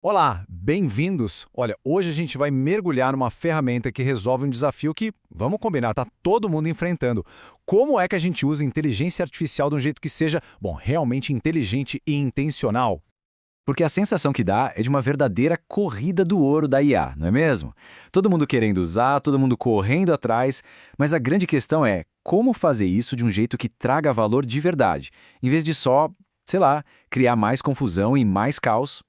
Olá, bem-vindos! Olha, hoje a gente vai mergulhar numa ferramenta que resolve um desafio que, vamos combinar, tá todo mundo enfrentando. Como é que a gente usa inteligência artificial de um jeito que seja, bom, realmente inteligente e intencional? Porque a sensação que dá é de uma verdadeira corrida do ouro da IA, não é mesmo? Todo mundo querendo usar, todo mundo correndo atrás, mas a grande questão é como fazer isso de um jeito que traga valor de verdade, em vez de só, sei lá, criar mais confusão e mais caos.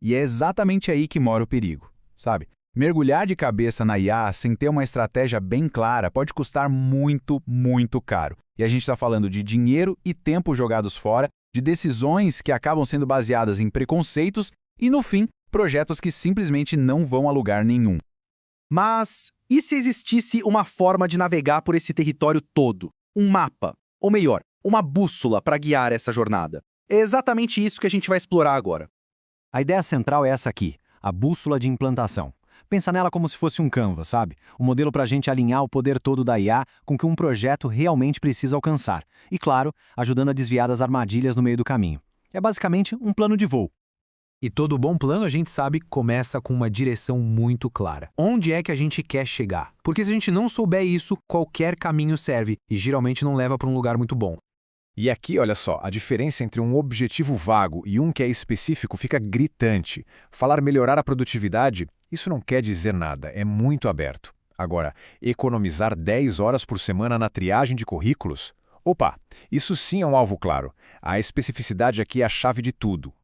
E é exatamente aí que mora o perigo, sabe? Mergulhar de cabeça na IA sem ter uma estratégia bem clara pode custar muito, muito caro. E a gente está falando de dinheiro e tempo jogados fora, de decisões que acabam sendo baseadas em preconceitos e, no fim, projetos que simplesmente não vão a lugar nenhum. Mas e se existisse uma forma de navegar por esse território todo? Um mapa, ou melhor, uma bússola para guiar essa jornada? É exatamente isso que a gente vai explorar agora. A ideia central é essa aqui, a bússola de implantação. Pensa nela como se fosse um Canvas, sabe? Um modelo para a gente alinhar o poder todo da IA com o que um projeto realmente precisa alcançar. E, claro, ajudando a desviar das armadilhas no meio do caminho. É basicamente um plano de voo. E todo bom plano, a gente sabe, começa com uma direção muito clara. Onde é que a gente quer chegar? Porque se a gente não souber isso, qualquer caminho serve e geralmente não leva para um lugar muito bom. E aqui, olha só, a diferença entre um objetivo vago e um que é específico fica gritante. Falar melhorar a produtividade, isso não quer dizer nada, é muito aberto. Agora, economizar 10 horas por semana na triagem de currículos? Opa, isso sim é um alvo claro. A especificidade aqui é a chave de tudo.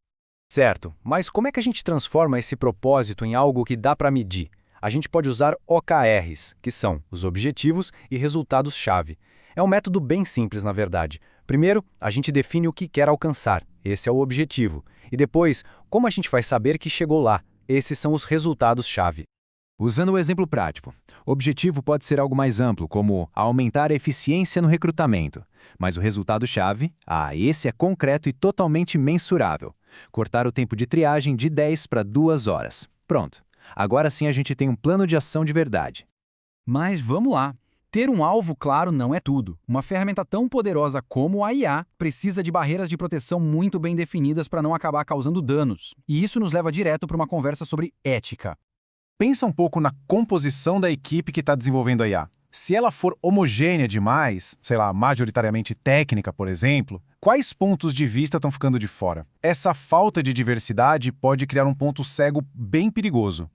Certo, mas como é que a gente transforma esse propósito em algo que dá para medir? A gente pode usar OKRs, que são os objetivos e resultados-chave. É um método bem simples, na verdade. Primeiro, a gente define o que quer alcançar, esse é o objetivo. E depois, como a gente vai saber que chegou lá? Esses são os resultados-chave. Usando o exemplo prático, o objetivo pode ser algo mais amplo, como aumentar a eficiência no recrutamento. Mas o resultado-chave, esse é concreto e totalmente mensurável. Cortar o tempo de triagem de 10 para 2 horas. Pronto. Agora sim a gente tem um plano de ação de verdade. Mas vamos lá. Ter um alvo claro não é tudo. Uma ferramenta tão poderosa como a IA precisa de barreiras de proteção muito bem definidas para não acabar causando danos. E isso nos leva direto para uma conversa sobre ética. Pensa um pouco na composição da equipe que está desenvolvendo a IA. Se ela for homogênea demais, sei lá, majoritariamente técnica, por exemplo, quais pontos de vista estão ficando de fora? Essa falta de diversidade pode criar um ponto cego bem perigoso.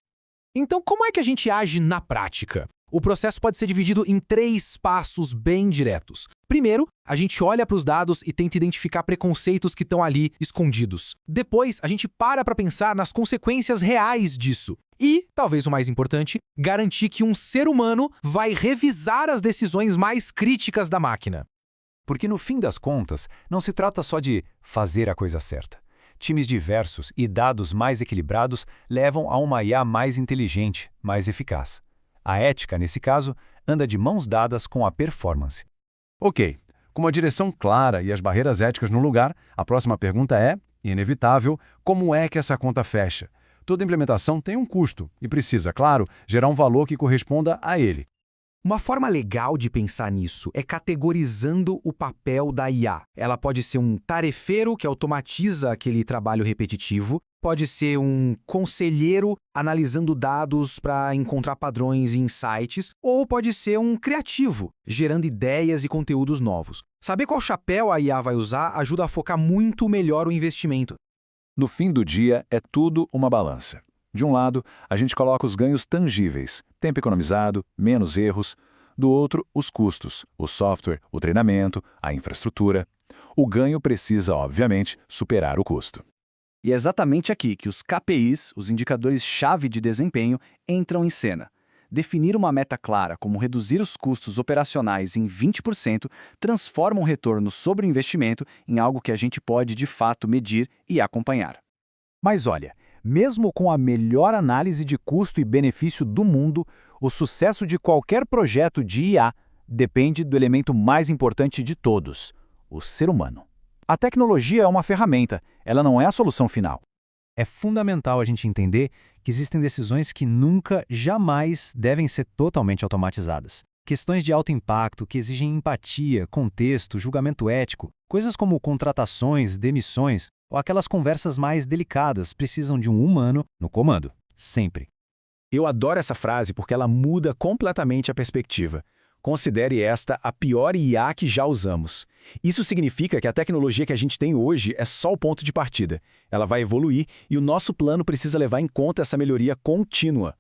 Então, como é que a gente age na prática? O processo pode ser dividido em 3 passos bem diretos. Primeiro, a gente olha para os dados e tenta identificar preconceitos que estão ali escondidos. Depois, a gente para pensar nas consequências reais disso. E, talvez o mais importante, garantir que um ser humano vai revisar as decisões mais críticas da máquina. Porque no fim das contas, não se trata só de fazer a coisa certa. Times diversos e dados mais equilibrados levam a uma IA mais inteligente, mais eficaz. A ética, nesse caso, anda de mãos dadas com a performance. Ok, com uma direção clara e as barreiras éticas no lugar, a próxima pergunta é, inevitável, como é que essa conta fecha? Toda implementação tem um custo e precisa, claro, gerar um valor que corresponda a ele. Uma forma legal de pensar nisso é categorizando o papel da IA. Ela pode ser um tarefeiro que automatiza aquele trabalho repetitivo, pode ser um conselheiro analisando dados para encontrar padrões e insights, ou pode ser um criativo, gerando ideias e conteúdos novos. Saber qual chapéu a IA vai usar ajuda a focar muito melhor o investimento. No fim do dia, é tudo uma balança. De um lado, a gente coloca os ganhos tangíveis, tempo economizado, menos erros. Do outro, os custos, o software, o treinamento, a infraestrutura. O ganho precisa, obviamente, superar o custo. E é exatamente aqui que os KPIs, os indicadores-chave de desempenho, entram em cena. Definir uma meta clara, como reduzir os custos operacionais em 20%, transforma um retorno sobre o investimento em algo que a gente pode, de fato, medir e acompanhar. Mas olha, mesmo com a melhor análise de custo e benefício do mundo, o sucesso de qualquer projeto de IA depende do elemento mais importante de todos, o ser humano. A tecnologia é uma ferramenta, ela não é a solução final. É fundamental a gente entender que existem decisões que nunca, jamais devem ser totalmente automatizadas. Questões de alto impacto que exigem empatia, contexto, julgamento ético, coisas como contratações, demissões, ou aquelas conversas mais delicadas precisam de um humano no comando, sempre. Eu adoro essa frase porque ela muda completamente a perspectiva. Considere esta a pior IA que já usamos. Isso significa que a tecnologia que a gente tem hoje é só o ponto de partida. Ela vai evoluir e o nosso plano precisa levar em conta essa melhoria contínua.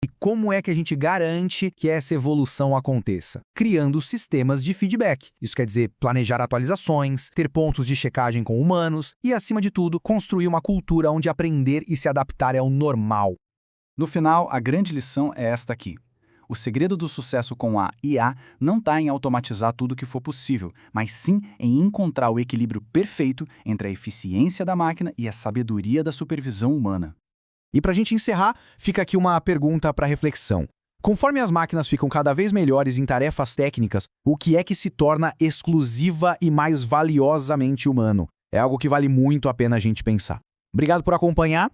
E como é que a gente garante que essa evolução aconteça? Criando sistemas de feedback. Isso quer dizer planejar atualizações, ter pontos de checagem com humanos e, acima de tudo, construir uma cultura onde aprender e se adaptar é o normal. No final, a grande lição é esta aqui. O segredo do sucesso com a IA não está em automatizar tudo o que for possível, mas sim em encontrar o equilíbrio perfeito entre a eficiência da máquina e a sabedoria da supervisão humana. E para a gente encerrar, fica aqui uma pergunta para reflexão. Conforme as máquinas ficam cada vez melhores em tarefas técnicas, o que é que se torna exclusiva e mais valiosamente humano? É algo que vale muito a pena a gente pensar. Obrigado por acompanhar